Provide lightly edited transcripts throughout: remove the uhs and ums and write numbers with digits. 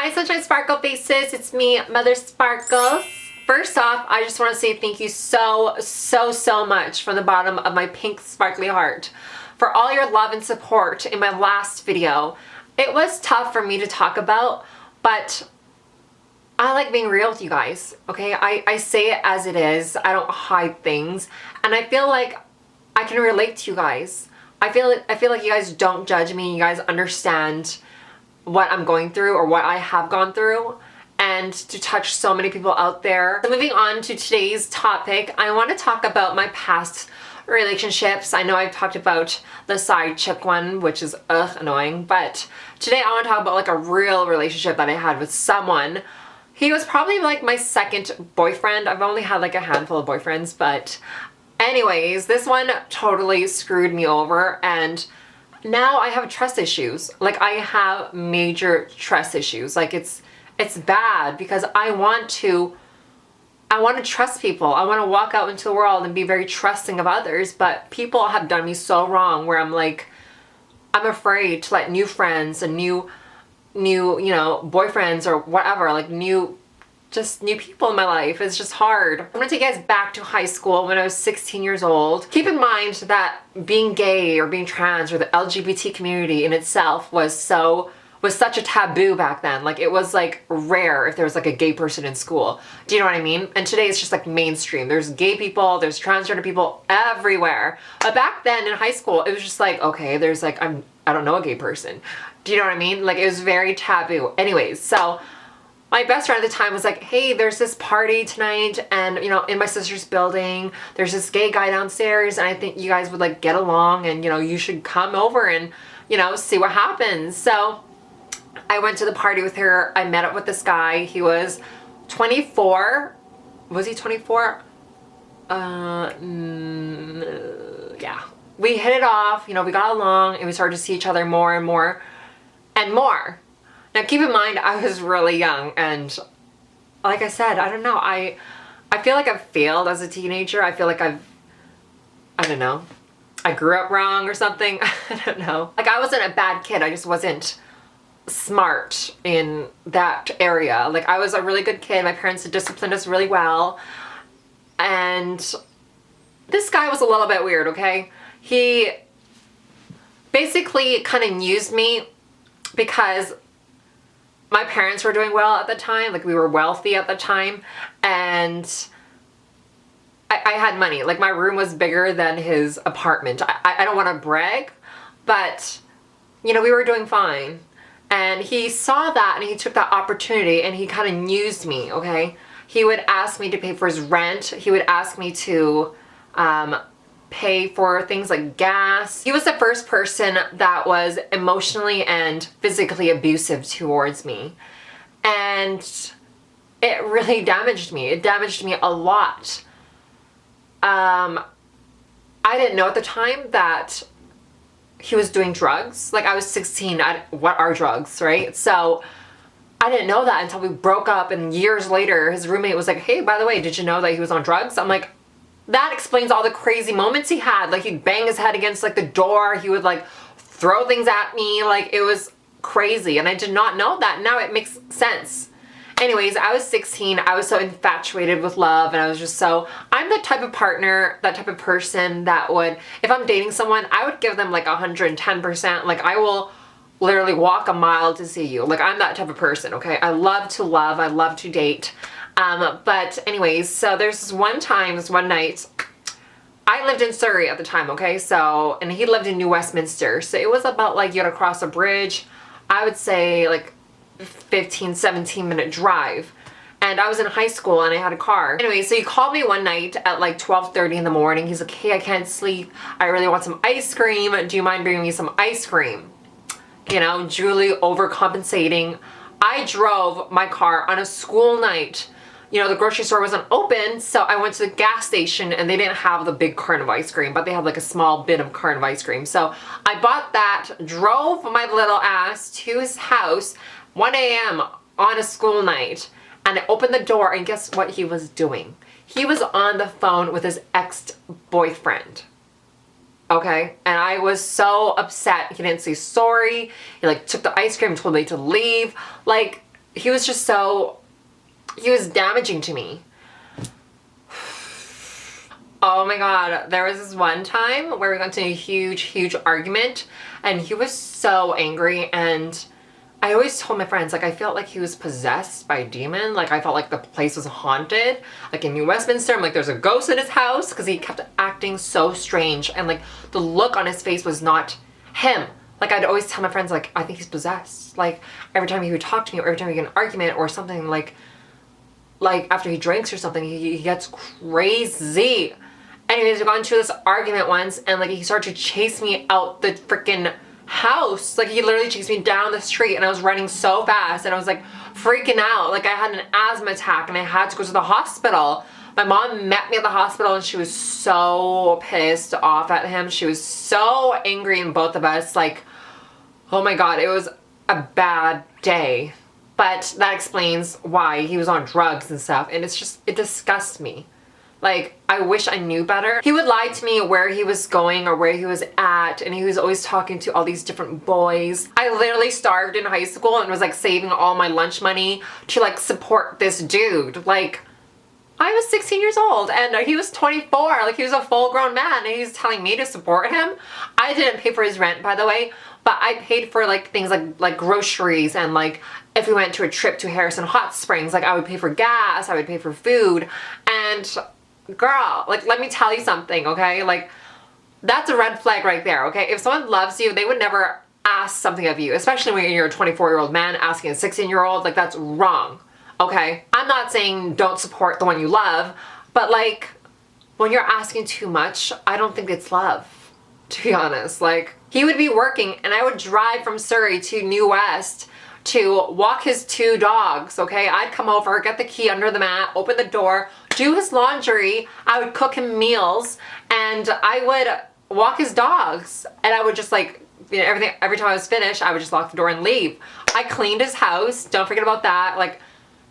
Hi Sunshine Sparkle Faces, it's me, Mother Sparkles. First off, I just want to say thank you so much from the bottom of my pink sparkly heart for all your love and support in my last video. It was tough for me to talk about, but I like being real with you guys, okay? I say it as it is. I don't hide things, and I feel like I can relate to you guys. I feel like you guys don't judge me. You guys understand what I'm going through or what I have gone through, and to touch so many people out there. So moving on to today's topic, I want to talk about my past relationships. I know I've talked about the side chick one, which is annoying, but today I want to talk about like a real relationship that I had with someone. He was probably like my second boyfriend. I've only had like a handful of boyfriends, but anyways, this one totally screwed me over, and now I have trust issues. Like, I have major trust issues. Like, it's bad because I want to trust people. I want to walk out into the world and be very trusting of others, but people have done me so wrong where I'm like, I'm afraid to let new friends and new, you know, boyfriends or whatever, like new people in my life. It's just hard. I'm gonna take you guys back to high school when I was 16 years old. Keep in mind that being gay or being trans or the LGBT community in itself was such a taboo back then. Like, it was like rare if there was like a gay person in school. Do you know what I mean? And today it's just like mainstream. There's gay people, there's transgender people everywhere. But back then in high school, it was just like, okay, there's like, I don't know a gay person. Do you know what I mean? Like, it was very taboo. Anyways, so my best friend at the time was like, hey, there's this party tonight, and you know, in my sister's building, there's this gay guy downstairs, and I think you guys would like get along, and you know, you should come over and, you know, see what happens. So I went to the party with her. I met up with this guy. He was 24. Was he 24? Yeah. We hit it off, you know, we got along, and we started to see each other more and more and more. Now, keep in mind, I was really young, and like I said, I don't know, I feel like I've failed as a teenager. I feel like I don't know, I grew up wrong or something. I don't know. Like, I wasn't a bad kid, I just wasn't smart in that area. Like, I was a really good kid. My parents had disciplined us really well, and this guy was a little bit weird, okay? He basically kind of used me because my parents were doing well at the time. Like, we were wealthy at the time, and I had money. Like, my room was bigger than his apartment. I don't want to brag, but you know, we were doing fine. And he saw that, and he took that opportunity, and he kind of used me, okay? He would ask me to pay for his rent. He would ask me to pay for things like gas. He was the first person that was emotionally and physically abusive towards me. And it really damaged me. It damaged me a lot. I didn't know at the time that he was doing drugs. Like, I was 16. What are drugs, right? So I didn't know that until we broke up, and years later his roommate was like, hey, by the way, did you know that he was on drugs? I'm like, that explains all the crazy moments he had. Like, he'd bang his head against like the door. He would like throw things at me. Like, it was crazy, and I did not know that. Now it makes sense. Anyways, I was 16. I was so infatuated with love, and I was just so, I'm the type of partner, that type of person that would, if I'm dating someone, I would give them like 110%. Like, I will literally walk a mile to see you. Like, I'm that type of person, okay? I love to love. I love to date. But anyways, so there's this one night, I lived in Surrey at the time, okay? So, and he lived in New Westminster. So it was about like, you had to cross a bridge. I would say like 15, 17 minute drive. And I was in high school, and I had a car. Anyway, so he called me one night at like 12:30 in the morning. He's like, hey, I can't sleep. I really want some ice cream. Do you mind bringing me some ice cream? You know, Julie overcompensating. I drove my car on a school night. You know, the grocery store wasn't open, so I went to the gas station, and they didn't have the big carton of ice cream, but they had like a small bit of carton of ice cream. So I bought that, drove my little ass to his house, 1 a.m. on a school night, and I opened the door, and guess what he was doing? He was on the phone with his ex-boyfriend. Okay, and I was so upset. He didn't say sorry. He like took the ice cream and told me to leave. Like, he was just so, he was damaging to me. Oh my God, there was this one time where we got into a huge argument, and he was so angry, and I always told my friends, like, I felt like he was possessed by a demon. Like, I felt like the place was haunted. Like, in New Westminster, I'm like, there's a ghost in his house, because he kept acting so strange, and like, the look on his face was not him. Like, I'd always tell my friends, like, I think he's possessed. Like, every time he would talk to me, or every time we get an argument or something, like after he drinks or something, he gets crazy. Anyways, we got into this argument once, and like, he started to chase me out the freaking house. Like, he literally chased me down the street, and I was running so fast, and I was like freaking out. Like, I had an asthma attack, and I had to go to the hospital. My mom met me at the hospital, and she was so pissed off at him. She was so angry in both of us. Like, oh my God, it was a bad day. But that explains why he was on drugs and stuff, and it's just, it disgusts me. Like, I wish I knew better. He would lie to me where he was going or where he was at, and he was always talking to all these different boys. I literally starved in high school and was like saving all my lunch money to like support this dude. Like, I was 16 years old and he was 24. Like, he was a full-grown man, and he's telling me to support him. I didn't pay for his rent, by the way, but I paid for like things like groceries, and like if we went to a trip to Harrison Hot Springs, like I would pay for gas, I would pay for food. And girl, like, let me tell you something, okay? Like, that's a red flag right there, okay? If someone loves you, they would never ask something of you, especially when you're a 24-year-old man asking a 16-year-old. Like, that's wrong, okay? I'm not saying don't support the one you love, but like, when you're asking too much, I don't think it's love, to be honest. Like, he would be working, and I would drive from Surrey to New West to walk his 2 dogs, okay? I'd come over, get the key under the mat, open the door, do his laundry, I would cook him meals, and I would walk his dogs, and I would just like, you know, every time I was finished, I would just lock the door and leave. I cleaned his house, don't forget about that. Like,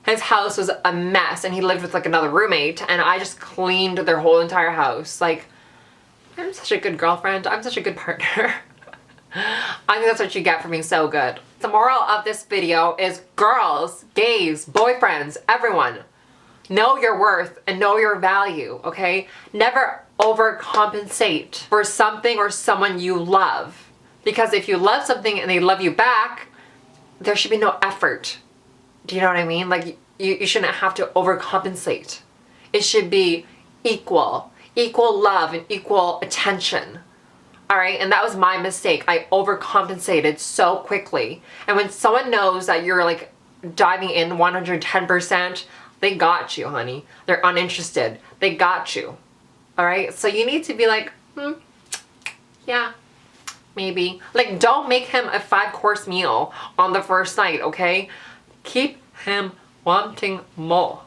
his house was a mess, and he lived with like another roommate, and I just cleaned their whole entire house. Like, I'm such a good girlfriend, I'm such a good partner. I think that's what you get for being so good. The moral of this video is, girls, gays, boyfriends, everyone, know your worth and know your value, okay? Never overcompensate for something or someone you love. Because if you love something and they love you back, there should be no effort. Do you know what I mean? Like, you shouldn't have to overcompensate. It should be equal love and equal attention. All right, and that was my mistake. I overcompensated so quickly. And when someone knows that you're like diving in 110%, they got you, honey. They're uninterested. They got you. All right, so you need to be like, yeah, maybe. Like, don't make him a 5-course meal on the first night, okay? Keep him wanting more.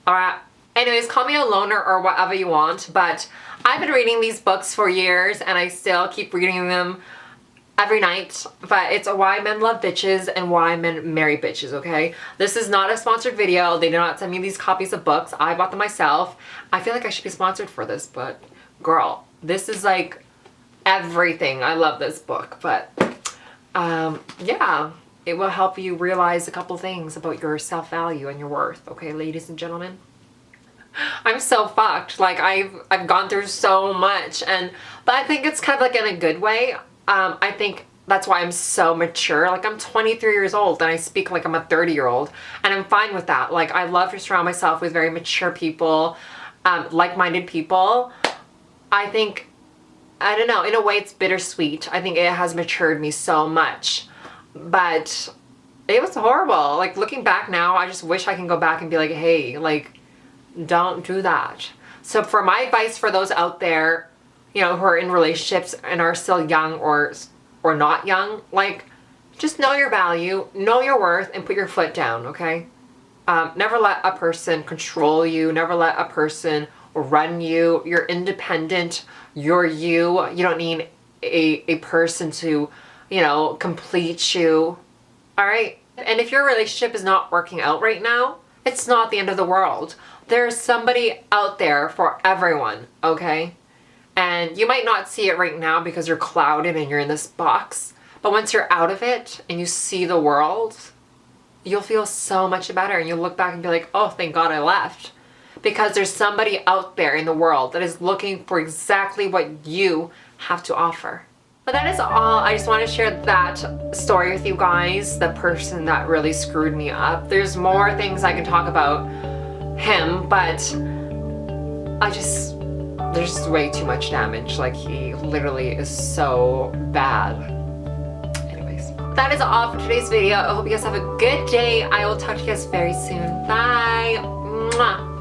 All right. Anyways, call me a loner or whatever you want, but I've been reading these books for years, and I still keep reading them every night. But it's Why Men Love Bitches and Why Men Marry Bitches, okay? This is not a sponsored video. They did not send me these copies of books. I bought them myself. I feel like I should be sponsored for this, but girl, this is like everything. I love this book, but yeah, it will help you realize a couple things about your self-value and your worth, okay, ladies and gentlemen? I'm so fucked. Like, I've gone through so much, but I think it's kind of like in a good way. I think that's why I'm so mature. Like, I'm 23 years old and I speak like I'm a 30-year-old, and I'm fine with that. Like, I love to surround myself with very mature people, like-minded people. I think, I don't know, in a way it's bittersweet. I think it has matured me so much, but it was horrible. Like, looking back now, I just wish I can go back and be like, hey, like, don't do that. So for my advice for those out there, you know, who are in relationships and are still young or not young, like, just know your value, know your worth, and put your foot down, okay? Never let a person control you. Never let a person run you. You're independent. You're you. You don't need a person to, you know, complete you. All right? And if your relationship is not working out right now, it's not the end of the world. There's somebody out there for everyone, okay? And you might not see it right now because you're clouded and you're in this box. But once you're out of it and you see the world, you'll feel so much better, and you'll look back and be like, oh, thank God I left. Because there's somebody out there in the world that is looking for exactly what you have to offer. But that is all. I just want to share that story with you guys, the person that really screwed me up. There's more things I can talk about him, but there's way too much damage. Like, he literally is so bad. Anyways, that is all for today's video. I hope you guys have a good day. I will talk to you guys very soon. Bye. Mwah.